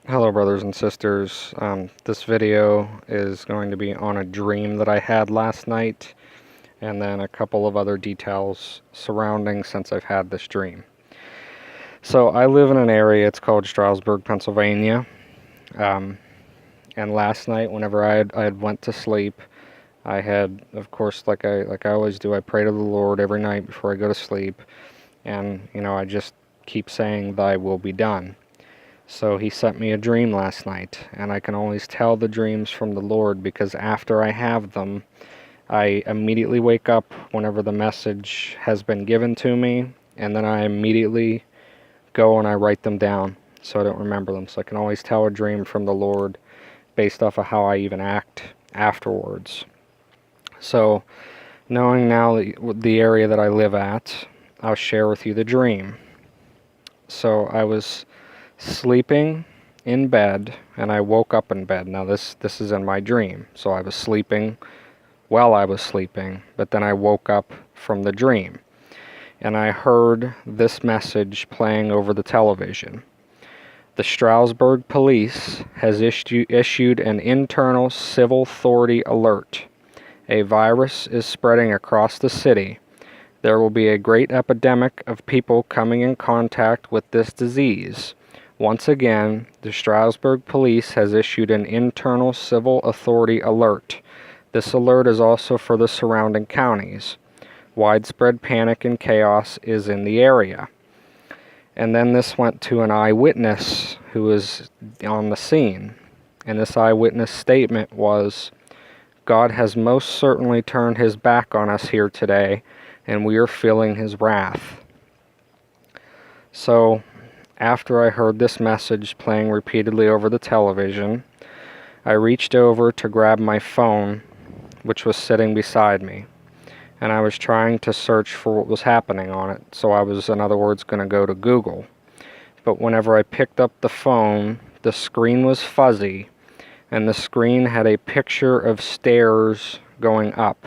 Hello, brothers and sisters. This video is going to be on a dream that I had last night, and then a couple of other details surrounding since I've had this dream. So I live in an area, it's called Stroudsburg, Pennsylvania. And last night, whenever I had went to sleep, I had, of course, like I always do, I pray to the Lord every night before I go to sleep, and I just keep saying, "Thy will be done." So he sent me a dream last night, and I can always tell the dreams from the Lord because after I have them, I immediately wake up whenever the message has been given to me, and then I immediately go and I write them down so I don't remember them. So I can always tell a dream from the Lord based off of how I even act afterwards. So, knowing now the area that I live at, I'll share with you the dream. So I was sleeping in bed, and I woke up in bed. Now this is in my dream. So I was sleeping while I was sleeping, but then I woke up from the dream, and I heard this message playing over the television. The Stroudsburg police has issued an internal civil authority alert. A virus is spreading across the city. There will be a great epidemic of people coming in contact with this disease. Once again, the Stroudsburg police has issued an internal civil authority alert. This alert is also for the surrounding counties. Widespread panic and chaos is in the area. And then this went to an eyewitness who was on the scene. And this eyewitness statement was, "God has most certainly turned his back on us here today, and we are feeling his wrath." So, after I heard this message playing repeatedly over the television, I reached over to grab my phone, which was sitting beside me, and I was trying to search for what was happening on it. So I was, in other words, going to go to Google. But whenever I picked up the phone, the screen was fuzzy, and the screen had a picture of stairs going up.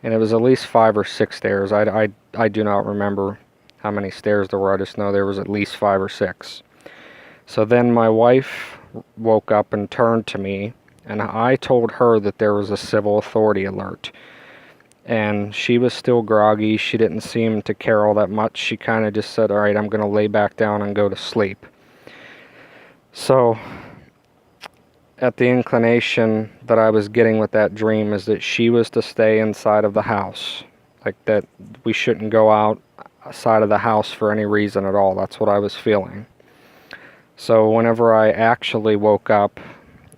And it was at least 5 or 6 stairs. I do not remember how many stairs there were. I just know there was at least 5 or 6. So then my wife woke up and turned to me, and I told her that there was a civil authority alert. And she was still groggy. She didn't seem to care all that much. She kind of just said, "All right, I'm going to lay back down and go to sleep." So at the inclination that I was getting with that dream is that she was to stay inside of the house. Like that we shouldn't go outside of the house for any reason at all. That's what I was feeling. So whenever I actually woke up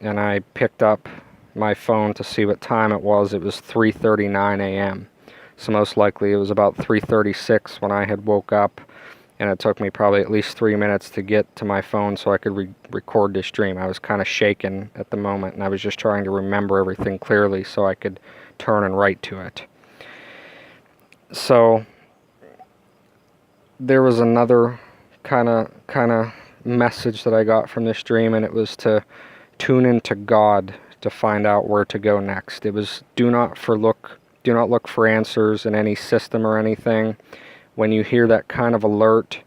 and I picked up my phone to see what time it was 3:39 a.m. So most likely it was about 3:36 when I had woke up, and it took me probably at least 3 minutes to get to my phone so I could record this dream. I was kind of shaken at the moment, and I was just trying to remember everything clearly so I could turn and write to it. So there was another kind of message that I got from this dream, and it was to tune into God to find out where to go next. It was do not look for answers in any system or anything. When you hear that kind of alert,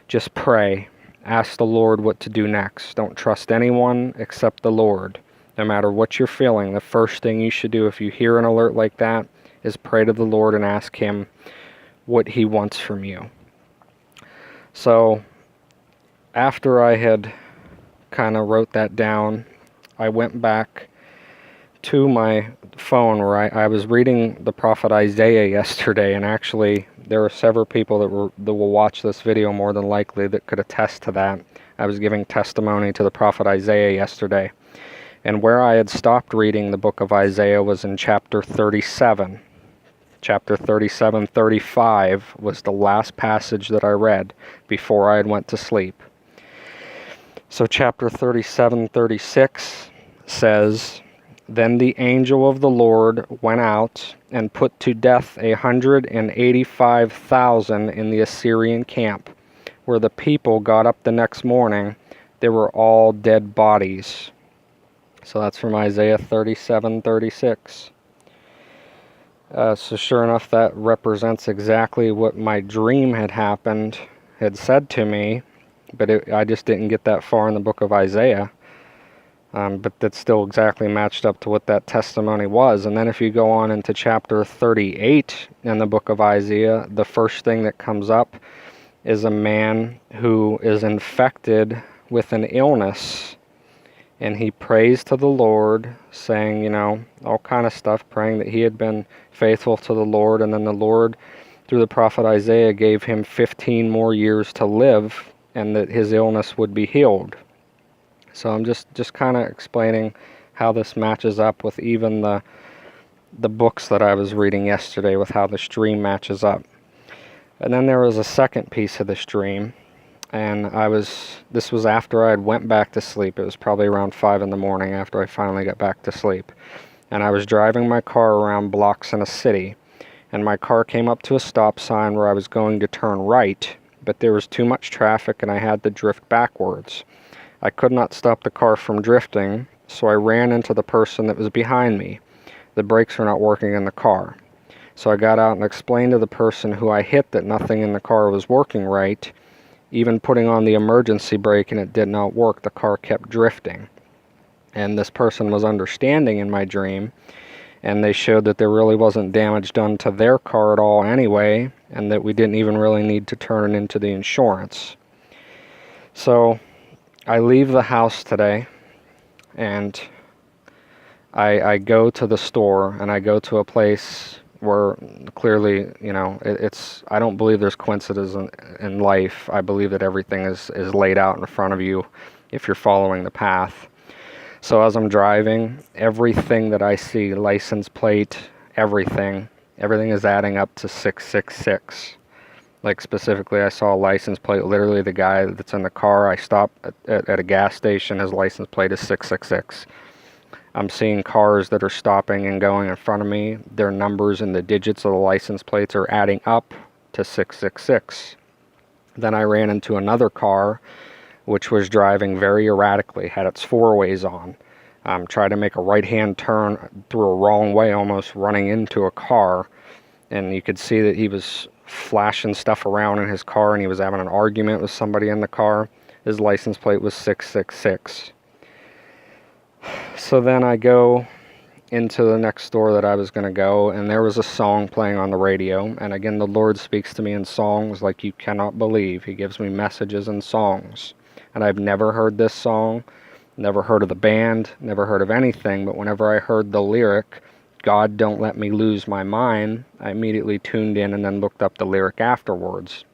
just pray. Ask the Lord what to do next. Don't trust anyone except the Lord. No matter what you're feeling, the first thing you should do if you hear an alert like that is pray to the Lord and ask him what he wants from you. So after I had kind of wrote that down, I went back to my phone where I was reading the prophet Isaiah yesterday, and actually there are several people that will watch this video more than likely that could attest to that. I was giving testimony to the prophet Isaiah yesterday, and where I had stopped reading the book of Isaiah was in chapter 37. Chapter 37, 35 was the last passage that I read before I had went to sleep. So chapter 37, 36 says, "Then the angel of the Lord went out and put to death 185,000 in the Assyrian camp. Where the people got up the next morning, they were all dead bodies." So that's from Isaiah 37, 36. So sure enough, that represents exactly what my dream had said to me but I just didn't get that far in the book of Isaiah. But that still exactly matched up to what that testimony was. And then if you go on into chapter 38 in the book of Isaiah, the first thing that comes up is a man who is infected with an illness. And he prays to the Lord, saying, you know, all kind of stuff, praying that he had been faithful to the Lord. And then the Lord, through the prophet Isaiah, gave him 15 more years to live, and that his illness would be healed. So I'm just kind of explaining how this matches up with even the books that I was reading yesterday, with how this dream matches up. And then there was a second piece of this dream, and this was after I had went back to sleep. It was probably around 5 in the morning after I finally got back to sleep. And I was driving my car around blocks in a city, and my car came up to a stop sign where I was going to turn right, but there was too much traffic and I had to drift backwards. I could not stop the car from drifting, so I ran into the person that was behind me. The brakes were not working in the car. So I got out and explained to the person who I hit that nothing in the car was working right. Even putting on the emergency brake and it did not work, the car kept drifting. And this person was understanding in my dream, and they showed that there really wasn't damage done to their car at all anyway, and that we didn't even really need to turn it into the insurance. So I leave the house today, and I go to the store, and I go to a place where clearly, you know, I don't believe there's coincidences in life. I believe that everything is laid out in front of you if you're following the path. So as I'm driving, everything that I see, license plate, everything is adding up to 666. Like specifically, I saw a license plate, literally the guy that's in the car. I stopped at a gas station, his license plate is 666. I'm seeing cars that are stopping and going in front of me. Their numbers and the digits of the license plates are adding up to 666. Then I ran into another car, which was driving very erratically, had its four-ways on. Tried to make a right-hand turn through a wrong way, almost running into a car. And you could see that he was flashing stuff around in his car, and he was having an argument with somebody in the car. His license plate was 666. So then I go into the next store that I was going to go, and there was a song playing on the radio. And again, the Lord speaks to me in songs like you cannot believe. He gives me messages in songs. And I've never heard this song, never heard of the band, never heard of anything, but whenever I heard the lyric, God don't let me lose my mind, I immediately tuned in and then looked up the lyric afterwards.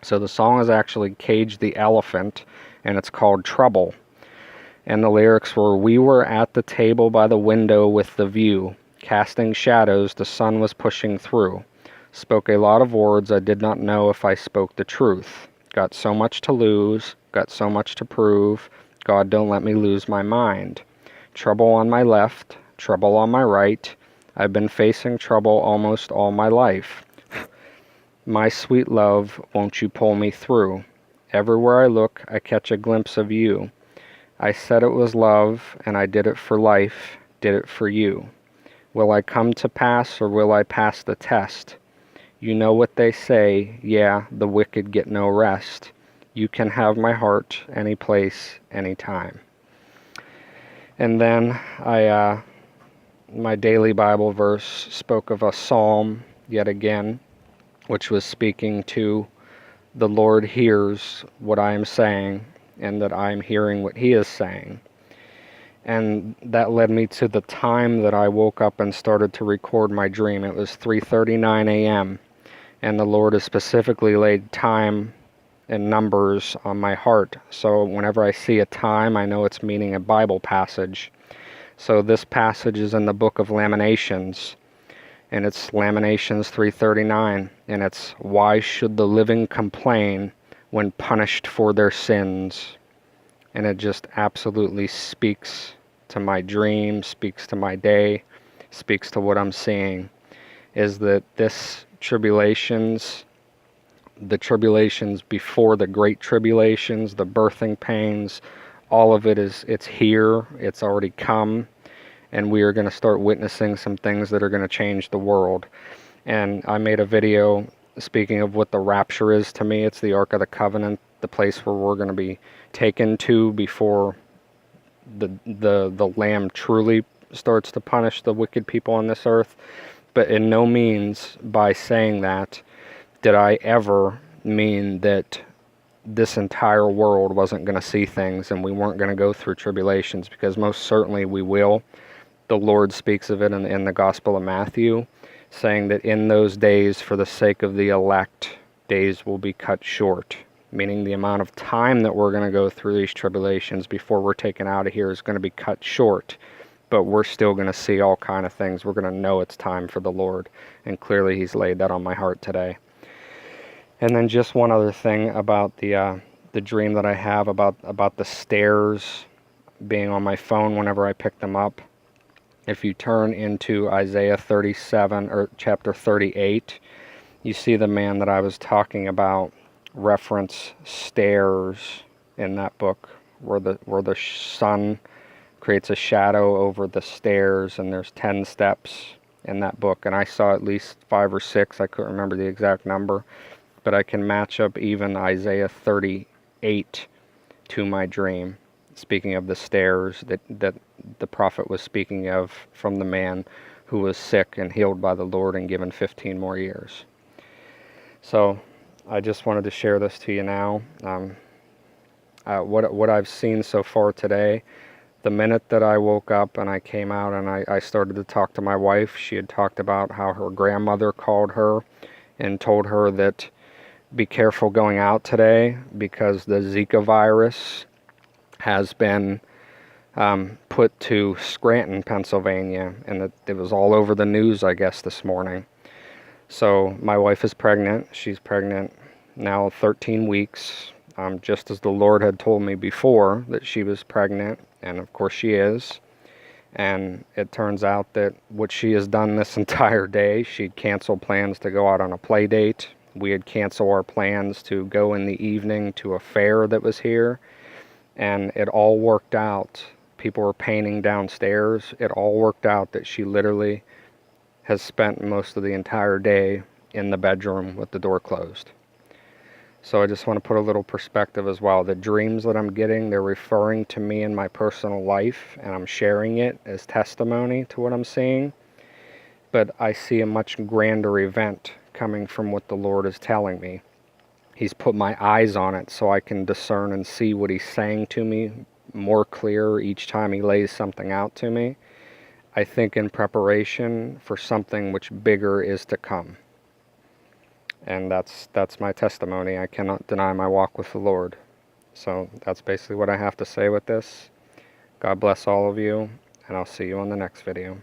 So the song is actually Cage the Elephant, and it's called Trouble. And the lyrics were, we were at the table by the window with the view, casting shadows the sun was pushing through. Spoke a lot of words I did not know if I spoke the truth. Got so much to lose, got so much to prove, God don't let me lose my mind. Trouble on my left, trouble on my right, I've been facing trouble almost all my life. My sweet love, won't you pull me through? Everywhere I look, I catch a glimpse of you. I said it was love, and I did it for life, did it for you. Will I come to pass, or will I pass the test? You know what they say, yeah, the wicked get no rest. You can have my heart, any place, any time. And then my daily Bible verse spoke of a psalm, yet again, which was speaking to the Lord hears what I am saying, and that I am hearing what He is saying. And that led me to the time that I woke up and started to record my dream. It was 3:39 a.m., and the Lord has specifically laid time and numbers on my heart. So whenever I see a time, I know it's meaning a Bible passage. So this passage is in the book of Laminations, and it's Laminations 3:39, and it's, why should the living complain when punished for their sins? And it just absolutely speaks to my dream, speaks to my day, speaks to what I'm seeing, is that this tribulations, the tribulations before the great tribulations, the birthing pains, all of it it's here, it's already come, and we are going to start witnessing some things that are going to change the world. And I made a video speaking of what the rapture is to me. It's the Ark of the Covenant the place where we're going to be taken to before the Lamb truly starts to punish the wicked people on this earth. But in no means by saying that did I ever mean that this entire world wasn't going to see things and we weren't going to go through tribulations, because most certainly we will. The Lord speaks of it in the Gospel of Matthew, saying that in those days, for the sake of the elect, days will be cut short, meaning the amount of time that we're going to go through these tribulations before we're taken out of here is going to be cut short. But we're still going to see all kind of things. We're going to know it's time for the Lord, and clearly He's laid that on my heart today. And then just one other thing about the dream that I have about the stairs being on my phone whenever I pick them up. If you turn into Isaiah 37 or chapter 38, you see the man that I was talking about reference stairs in that book, where the sun creates a shadow over the stairs, and there's 10 steps in that book. And I saw at least 5 or 6. I couldn't remember the exact number, but I can match up even Isaiah 38 to my dream, speaking of the stairs that the prophet was speaking of from the man who was sick and healed by the Lord and given 15 more years. So I just wanted to share this to you now. What I've seen so far today, the minute that I woke up and I came out and I started to talk to my wife, she had talked about how her grandmother called her and told her that be careful going out today because the Zika virus has been put to Scranton, Pennsylvania, and it was all over the news, I guess, this morning. So my wife is pregnant. She's pregnant now 13 weeks, just as the Lord had told me before that she was pregnant, and of course she is. And it turns out that what she has done this entire day, she'd canceled plans to go out on a play date. We had canceled our plans to go in the evening to a fair that was here, and it all worked out. People were painting downstairs. It all worked out that she literally has spent most of the entire day in the bedroom with the door closed. So I just want to put a little perspective as well. The dreams that I'm getting, they're referring to me in my personal life, and I'm sharing it as testimony to what I'm seeing. But I see a much grander event coming from what the Lord is telling me. He's put my eyes on it so I can discern and see what He's saying to me more clear each time He lays something out to me. I think in preparation for something which bigger is to come. And that's my testimony. I cannot deny my walk with the Lord. So that's basically what I have to say with this. God bless all of you, and I'll see you on the next video.